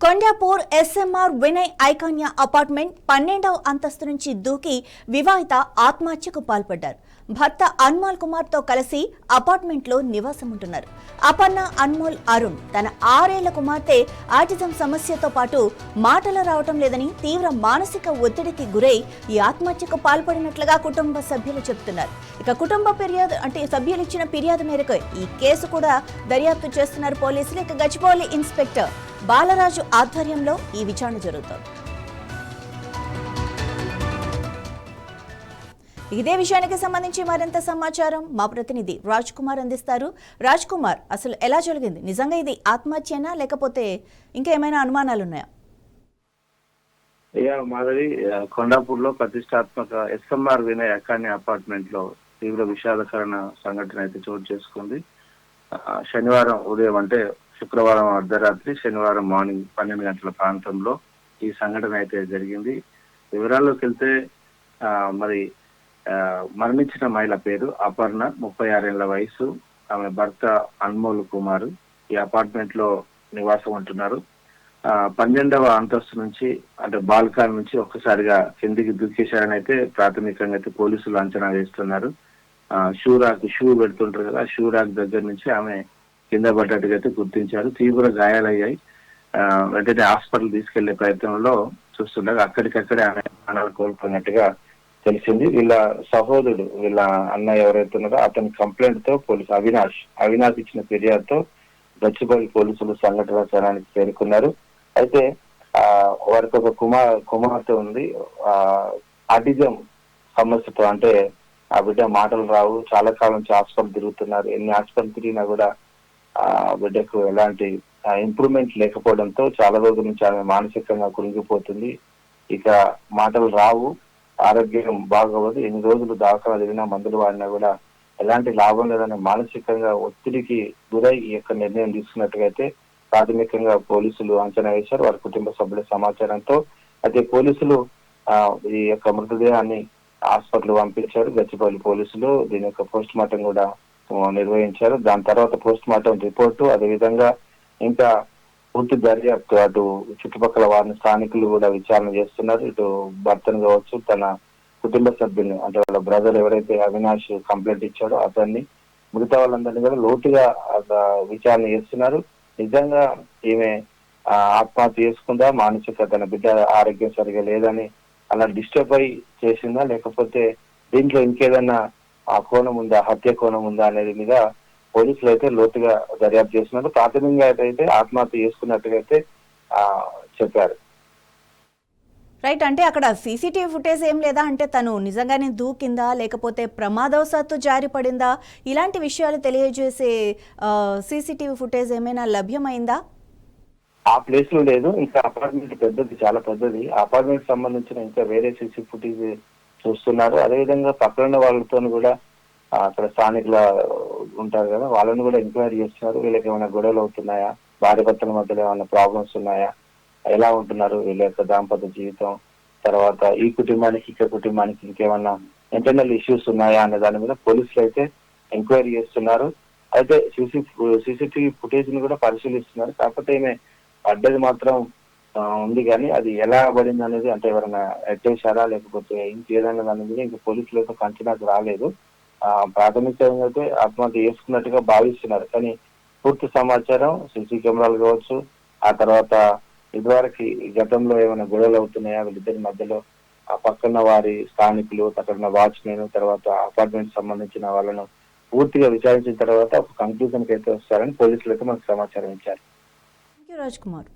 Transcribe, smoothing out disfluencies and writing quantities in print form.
Kondapur SMR Vinay ఐకాన్య apartment 12వ అంతస్తు నుంచి దూకి వివాహిత ఆత్మహత్యకు పాల్పడ్డారు. భర్త అన్మోల్ కుమార్ తో కలిసి అపార్ట్మెంట్ లో నివాసం ఉంటున్నారు. అపర్ణ, అన్మోల్, అరుణ్ తన 6 ఏళ్ల కుమార్తె ఆటిజం సమస్యతో పాటు మాటలు రావటం లేదని తీవ్ర మానసిక ఒత్తిడికి గురై ఈ ఆత్మహత్యకు పాల్పడినట్లుగా కుటుంబ సభ్యులు చెబుతున్నారు. ఇక కుటుంబ సభ్యులు ఇచ్చిన ఫిర్యాదు మేరకు ఈ కేసు కూడా దర్యాప్తు చేస్తున్నారు పోలీసులు. ఇక గచ్చిబౌలి ఇన్స్పెక్టర్ బాలరాజు ఆధ్వర్యంలో ఈ విచారణ జరుగుతోంది. ఇదే విషయానికి సంబంధించి మరింత సమాచారం మా ప్రతినిధి రాజ్ కుమార్ అందిస్తారు. రాజ్ కుమార్, అసలు ఎలా జరిగింది? నిజంగా ఇది ఆత్మహత్యనా లేకపోతే ఇంకా ఏమైనా అనుమానాలు ఉన్నాయా? మాధవి, కొండాపూర్లో ప్రతిష్టాత్మక ఎస్ఎంఆర్ వినయ్ ఐకాన్య అపార్ట్మెంట్ లో తీవ్ర విషాదకరణ సంఘటన అయితే చోటు చేసుకుంది. శనివారం ఉదయం అంటే శుక్రవారం అర్ధరాత్రి, శనివారం మార్నింగ్ 12 గంటల ప్రాంతంలో ఈ సంఘటన అయితే జరిగింది. వివరాల్లోకి వెళ్తే మరి మరణించిన మహిళ పేరు అపర్ణ, 36 ఏళ్ల వయసు. ఆమె భర్త అన్మోల్ కుమార్ ఈ అపార్ట్మెంట్ లో నివాసం ఉంటున్నారు. 12వ అంతస్తు నుంచి అంటే బాల్కాన్ నుంచి ఒక్కసారిగా కిందికి దూకేశారని అయితే ప్రాథమికంగా అయితే పోలీసులు అంచనా వేస్తున్నారు. షూ పెడుతుంటారు కదా, షూ రాక్ దగ్గర నుంచి ఆమె కింద పడ్డట్టుగా అయితే గుర్తించారు. తీవ్ర గాయాలయ్యాయి. వెంటనే హాస్పిటల్ తీసుకెళ్లే ప్రయత్నంలో చూస్తుండగా అక్కడికక్కడే ఆమె ప్రాణాలు కోల్పోయినట్టుగా తెలిసింది. వీళ్ళ సహోదరుడు, వీళ్ళ అన్నయ్య ఎవరైతే ఉన్నారో అతని కంప్లైంట్ తో పోలీసు అవినాష్ ఇచ్చిన ఫిర్యాదుతో గచ్చిబౌలి పోలీసులు సంఘటన స్థలానికి చేరుకున్నారు. అయితే వారికి ఒక కుమార్తె ఉంది. ఆటిజం సమస్యతో, అంటే ఆ బిడ్డ మాటలు రావు. చాలా కాలం నుంచి హాస్పిటల్ తిరుగుతున్నారు. ఎన్ని హాస్పిటల్ తిరిగినా కూడా ఆ బిడ్డకు ఎలాంటి ఇంప్రూవ్మెంట్ లేకపోవడంతో చాలా రోజుల నుంచి ఆమె మానసికంగా కృంగిపోతుంది. ఇక మాటలు రావు, ఆరోగ్యం బాగోదు. ఎన్ని రోజులు దాఖలా తిరిగినా, మందులు వాడినా కూడా ఎలాంటి లాభం లేదని మానసికంగా ఒత్తిడికి గురై ఈ యొక్క నిర్ణయం తీసుకున్నట్టుగా అయితే ప్రాథమికంగా పోలీసులు అంచనా వేశారు, వారి కుటుంబ సభ్యుల సమాచారంతో. అయితే పోలీసులు ఈ యొక్క మృతదేహాన్ని హాస్పిటల్ పంపించారు. గచ్చిబౌలి పోలీసులు దీని యొక్క పోస్ట్ మార్టం కూడా నిర్వహించారు. దాని తర్వాత పోస్ట్ మార్టం రిపోర్టు, అదేవిధంగా ఇంకా పూర్తి దర్యాప్తు అటు చుట్టుపక్కల వారిని స్థానికులు కూడా విచారణ చేస్తున్నారు. ఇటు భర్తను కావచ్చు, తన కుటుంబ సభ్యుల్ని అంటే వాళ్ళ బ్రదర్ ఎవరైతే అవినాష్ కంప్లైంట్ ఇచ్చాడో అతన్ని, మిగతా వాళ్ళందరినీ కూడా లోతుగా విచారణ చేస్తున్నారు. నిజంగా ఈమె ఆత్మహత్య చేసుకుందా, మానసిక తన బిడ్డ ఆరోగ్యం సరిగా లేదని అలా డిస్టర్బ్ అయి చేసిందా, లేకపోతే దీంట్లో ఇంకేదన్నా ఆ కోణం ఉందా, హత్య కోణం ఉందా అనేది మీద పోలీసులు అయితే లోతుగా దర్యాప్తు చేస్తున్నారు. ప్రాథమికంగా అయితే ఆత్మహత్య చేసుకున్నట్టుగా అయితే చెప్పారు. రైట్, అంటే అక్కడ సీసీటీవీ ఫుటేజ్ ఏం లేదా? అంటే తను నిజంగానే దూకిందా లేకపోతే ప్రమాదవశాత్తు జారి పడిందా? ఇలాంటి విషయాలు తెలియజేసే సీసీటీవీ ఫుటేజ్ ఏమైనా లభ్యమైందా? ఆ ప్లేస్ లో లేదు. ఇంకా అపార్ట్మెంట్ పెద్దది, చాలా పెద్దది. అపార్ట్మెంట్ సంబంధించిన ఇంకా వేరే సీసీ ఫుటేజ్ చూస్తున్నారు. అదేవిధంగా పక్కన వాళ్ళతో కూడా అక్కడ స్థానికులు ఉంటారు కదా, వాళ్ళని కూడా ఎంక్వైరీ చేస్తున్నారు. వీళ్ళకి ఏమైనా గొడవలు అవుతున్నాయా, భార్య భర్తల మధ్యలో ఏమైనా ప్రాబ్లమ్స్ ఉన్నాయా, ఎలా ఉంటున్నారు, వీళ్ళ యొక్క దాంపత్య జీవితం, తర్వాత ఈ కుటుంబానికి ఇక కుటుంబానికి ఇంకేమన్నా ఇంటర్నల్ ఇష్యూస్ ఉన్నాయా అనే దాని మీద పోలీసులు అయితే ఎంక్వైరీ చేస్తున్నారు. అయితే సీసీటీవీ ఫుటేజ్ ని కూడా పరిశీలిస్తున్నారు. కాకపోతే ఈమె పడ్డది మాత్రం ఉంది, కానీ అది ఎలా పడింది అనేది, అంటే ఎవరైనా ఎట్టేశారా లేకపోతే ఇంకేదైనా దాని మీద ఇంకా పోలీసులు అయితే అంచనాకు రాలేదు. ప్రాథమికంగా అయితే ఆత్మహత్య చేసుకున్నట్టుగా భావిస్తున్నారు. కానీ పూర్తి సమాచారం సీసీ కెమెరాలు కావచ్చు, ఆ తర్వాత ఇదివరకు గతంలో ఏమైనా గొడవలు అవుతున్నాయా వీళ్ళిద్దరి మధ్యలో, ఆ పక్కన వారి స్థానికులు, అక్కడ వాచ్మెన్, తర్వాత అపార్ట్మెంట్ సంబంధించిన వాళ్ళను పూర్తిగా విచారించిన తర్వాత ఒక కంక్లూజన్ కి అయితే వస్తారని పోలీసులు అయితే మనకు సమాచారం ఇచ్చారు. రాజ్ కుమార్.